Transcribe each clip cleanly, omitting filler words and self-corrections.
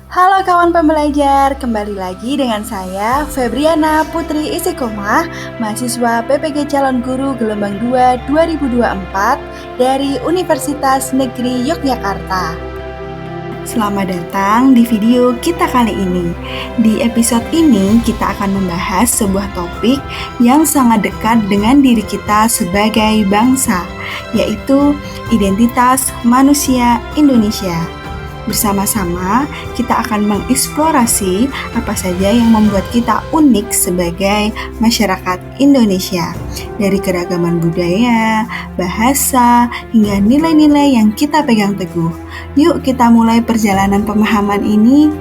Halo kawan pembelajar, kembali lagi dengan saya Febriana Putri Istiqomah, mahasiswa PPG Calon Guru Gelombang 2 2024 dari Universitas Negeri Yogyakarta. Selamat datang di video kita kali ini. Di episode ini kita akan membahas sebuah topik yang sangat dekat dengan diri kita sebagai bangsa, yaitu identitas manusia Indonesia. Bersama-sama, kita akan mengeksplorasi apa saja yang membuat kita unik sebagai masyarakat Indonesia. Dari keragaman budaya, bahasa, hingga nilai-nilai yang kita pegang teguh. Yuk kita mulai perjalanan pemahaman ini.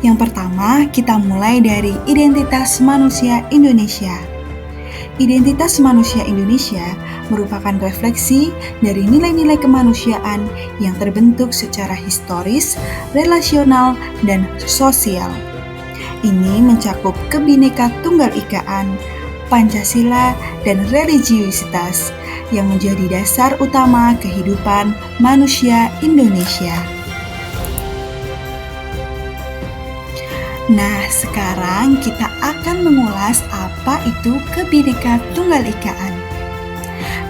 Yang pertama, kita mulai dari identitas manusia Indonesia. Identitas manusia Indonesia merupakan refleksi dari nilai-nilai kemanusiaan yang terbentuk secara historis, relasional, dan sosial. Ini mencakup Bhinneka Tunggal Ika, Pancasila, dan religiusitas yang menjadi dasar utama kehidupan manusia Indonesia. Nah, sekarang kita akan mengulas apa itu Bhinneka Tunggal Ika.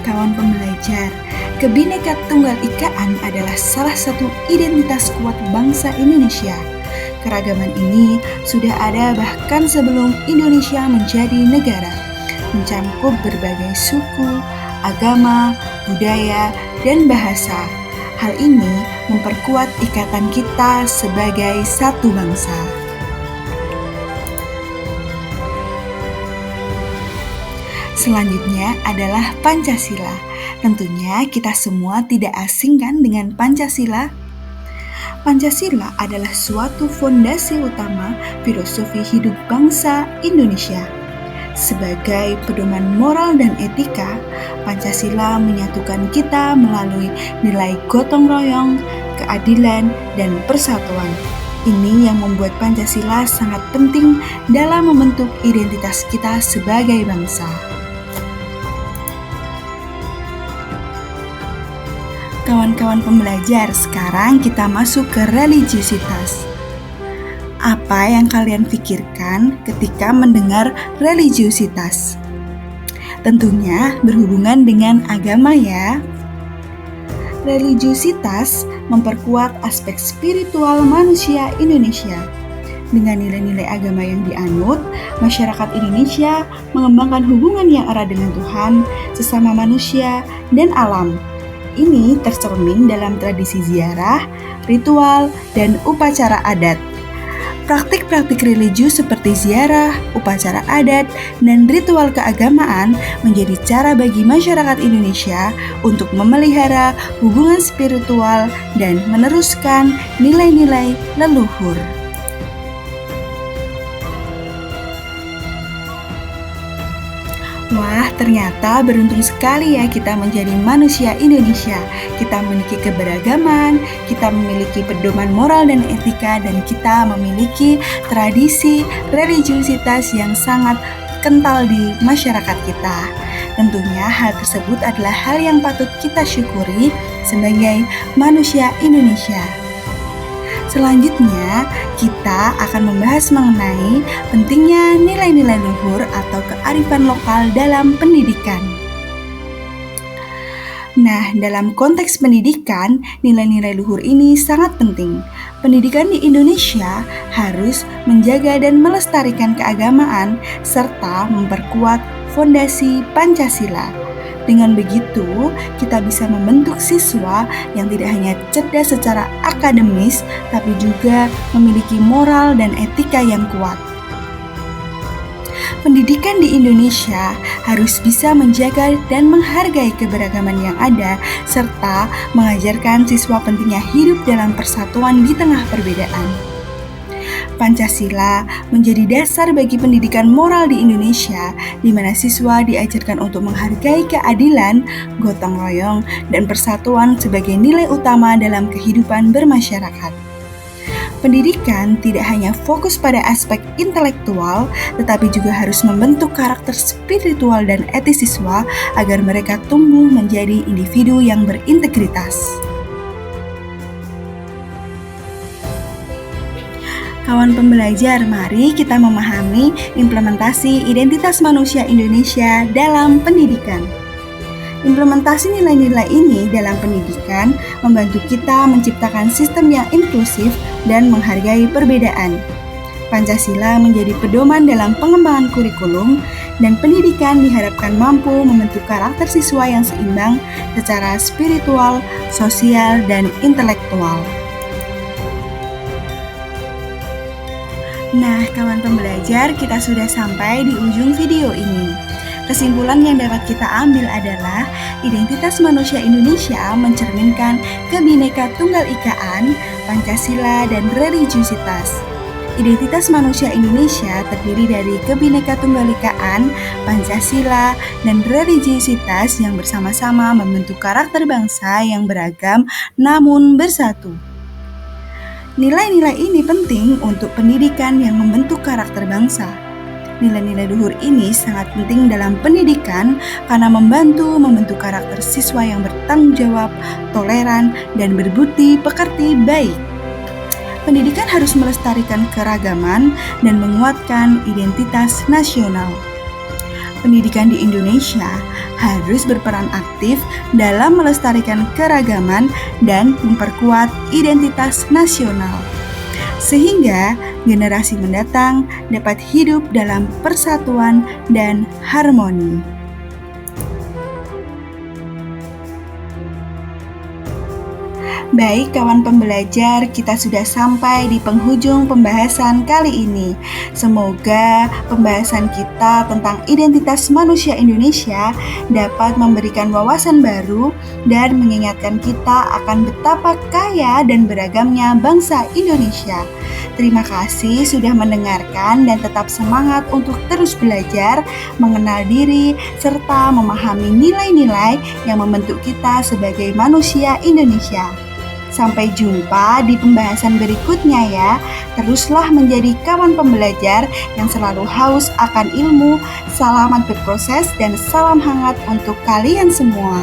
Kawan pembelajar, Bhinneka Tunggal Ika adalah salah satu identitas kuat bangsa Indonesia. Keragaman ini sudah ada bahkan sebelum Indonesia menjadi negara, mencakup berbagai suku, agama, budaya, dan bahasa. Hal ini memperkuat ikatan kita sebagai satu bangsa. Selanjutnya adalah Pancasila. Tentunya kita semua tidak asing kan dengan Pancasila? Pancasila adalah suatu fondasi utama filosofi hidup bangsa Indonesia. Sebagai pedoman moral dan etika, Pancasila menyatukan kita melalui nilai gotong royong, keadilan, dan persatuan. Ini yang membuat Pancasila sangat penting dalam membentuk identitas kita sebagai bangsa. Kawan-kawan pembelajar, sekarang kita masuk ke religiusitas. Apa yang kalian pikirkan ketika mendengar religiusitas? Tentunya berhubungan dengan agama ya. Religiusitas memperkuat aspek spiritual manusia Indonesia. Dengan nilai-nilai agama yang dianut, masyarakat Indonesia mengembangkan hubungan yang erat dengan Tuhan, sesama manusia, dan alam. Ini tercermin dalam tradisi ziarah, ritual, dan upacara adat. Praktik-praktik religius seperti ziarah, upacara adat, dan ritual keagamaan menjadi cara bagi masyarakat Indonesia untuk memelihara hubungan spiritual dan meneruskan nilai-nilai leluhur. Wah, ternyata beruntung sekali ya kita menjadi manusia Indonesia. Kita memiliki keberagaman, kita memiliki pedoman moral dan etika, dan kita memiliki tradisi religiusitas yang sangat kental di masyarakat kita. Tentunya hal tersebut adalah hal yang patut kita syukuri sebagai manusia Indonesia. Selanjutnya, kita akan membahas mengenai pentingnya nilai-nilai luhur atau kearifan lokal dalam pendidikan. Nah, dalam konteks pendidikan, nilai-nilai luhur ini sangat penting. Pendidikan di Indonesia harus menjaga dan melestarikan keagamaan serta memperkuat fondasi Pancasila. Dengan begitu, kita bisa membentuk siswa yang tidak hanya cerdas secara akademis, tapi juga memiliki moral dan etika yang kuat. Pendidikan di Indonesia harus bisa menjaga dan menghargai keberagaman yang ada, serta mengajarkan siswa pentingnya hidup dalam persatuan di tengah perbedaan. Pancasila menjadi dasar bagi pendidikan moral di Indonesia, di mana siswa diajarkan untuk menghargai keadilan, gotong royong, dan persatuan sebagai nilai utama dalam kehidupan bermasyarakat. Pendidikan tidak hanya fokus pada aspek intelektual, tetapi juga harus membentuk karakter spiritual dan etis siswa agar mereka tumbuh menjadi individu yang berintegritas. Kawan pembelajar, mari kita memahami implementasi identitas manusia Indonesia dalam pendidikan. Implementasi nilai-nilai ini dalam pendidikan membantu kita menciptakan sistem yang inklusif dan menghargai perbedaan. Pancasila menjadi pedoman dalam pengembangan kurikulum, dan pendidikan diharapkan mampu membentuk karakter siswa yang seimbang secara spiritual, sosial, dan intelektual. Nah, kawan pembelajar, kita sudah sampai di ujung video ini. Kesimpulan yang dapat kita ambil adalah identitas manusia Indonesia mencerminkan Kebhinneka Tunggal Ikaan, Pancasila, dan religiusitas. Identitas manusia Indonesia terdiri dari Kebhinneka Tunggal Ikaan, Pancasila, dan religiusitas yang bersama-sama membentuk karakter bangsa yang beragam namun bersatu. Nilai-nilai ini penting untuk pendidikan yang membentuk karakter bangsa. Nilai-nilai luhur ini sangat penting dalam pendidikan karena membantu membentuk karakter siswa yang bertanggung jawab, toleran, dan berbudi pekerti baik. Pendidikan harus melestarikan keragaman dan menguatkan identitas nasional. Pendidikan di Indonesia harus berperan aktif dalam melestarikan keragaman dan memperkuat identitas nasional, sehingga generasi mendatang dapat hidup dalam persatuan dan harmoni. Baik kawan pembelajar, kita sudah sampai di penghujung pembahasan kali ini. Semoga pembahasan kita tentang identitas manusia Indonesia dapat memberikan wawasan baru dan mengingatkan kita akan betapa kaya dan beragamnya bangsa Indonesia. Terima kasih sudah mendengarkan dan tetap semangat untuk terus belajar, mengenal diri, serta memahami nilai-nilai yang membentuk kita sebagai manusia Indonesia. Sampai jumpa di pembahasan berikutnya ya. Teruslah menjadi kawan pembelajar yang selalu haus akan ilmu. Selamat berproses dan salam hangat untuk kalian semua.